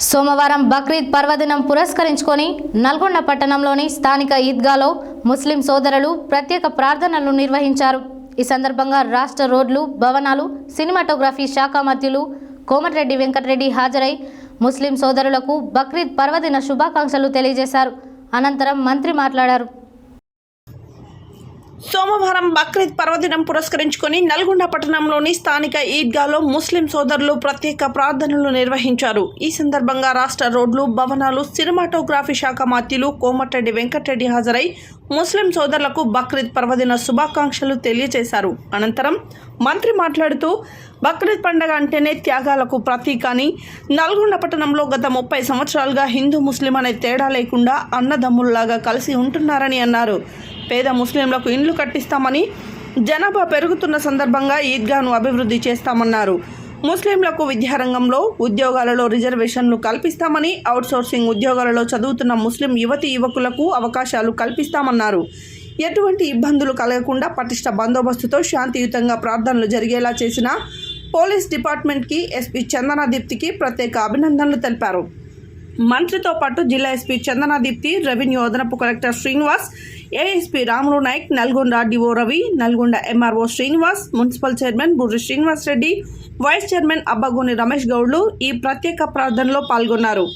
సోమవారం బక్రీద్ పర్వదినం పురస్కరించుకొని నల్గొండ పట్టణంలోని స్థానిక ఈద్గాలో ముస్లిం సోదరులు ప్రత్యేక ప్రార్థనలు నిర్వహించారు. ఈ సందర్భంగా రాష్ట్ర రోడ్లు, భవనాలు, సినిమాటోగ్రఫీ శాఖ మంత్రులు కోమటిరెడ్డి వెంకటరెడ్డి హాజరై ముస్లిం సోదరులకు బక్రీద్ పర్వదిన శుభాకాంక్షలు తెలియజేశారు. అనంతరం మంత్రి మాట్లాడారు. సోమవారం బక్రీద్ పర్వదినం పురస్కరించుకొని నల్గొండ పట్టణంలోని స్థానిక ఈద్గాలో ముస్లిం సోదరులు ప్రత్యేక ప్రార్థనలు నిర్వహించారు. ఈ సందర్భంగా రాష్ట్ర రోడ్లు, భవనాలు, సినిమాటోగ్రఫీ శాఖ మంత్రులు కోమటిరెడ్డి వెంకటరెడ్డి హాజరై ముస్లిం సోదరులకు బక్రీద్ పర్వదిన శుభాకాంక్షలు తెలియజేశారు. అనంతరం మంత్రి మాట్లాడుతూ బక్రీద్ పండుగ అంటేనే త్యాగాలకు ప్రతీక అని, నల్గొండ పట్టణంలో గత 30 సంవత్సరాలుగా హిందూ ముస్లిం అనే తేడా లేకుండా అన్నదమ్ముల్లాగా కలిసి ఉంటున్నారని అన్నారు. పేద ముస్లింలకు ఇండ్లు కట్టిస్తామని, జనాభా పెరుగుతున్న సందర్భంగా ఈద్గాను అభివృద్ధి చేస్తామన్నారు. ముస్లింలకు విద్యారంగంలో, ఉద్యోగాలలో రిజర్వేషన్లు కల్పిస్తామని, అవుట్సోర్సింగ్ ఉద్యోగాలలో చదువుతున్న ముస్లిం యువతీ యువకులకు అవకాశాలు కల్పిస్తామన్నారు. ఎటువంటి ఇబ్బందులు కలగకుండా పటిష్ట బందోబస్తుతో శాంతియుతంగా ప్రార్థనలు జరిగేలా చేసిన పోలీస్ డిపార్ట్మెంట్కి, ఎస్పీ చందనాదీప్తికి ప్రత్యేక అభినందనలు తెలిపారు. మంత్రితో పాటు జిల్లా ఎస్పీ చందనాదీప్తి, రెవెన్యూ అదనపు collector Srinivas, ASP Ramulu Nayak, Nalgonda DO Ravi, Nalgonda MRO Srinivas, municipal chairman Burri Srinivas Reddy, vice chairman Abbagoni Ramesh గౌడ్లు ఈ ప్రత్యేక ప్రార్థనలో పాల్గొన్నారు.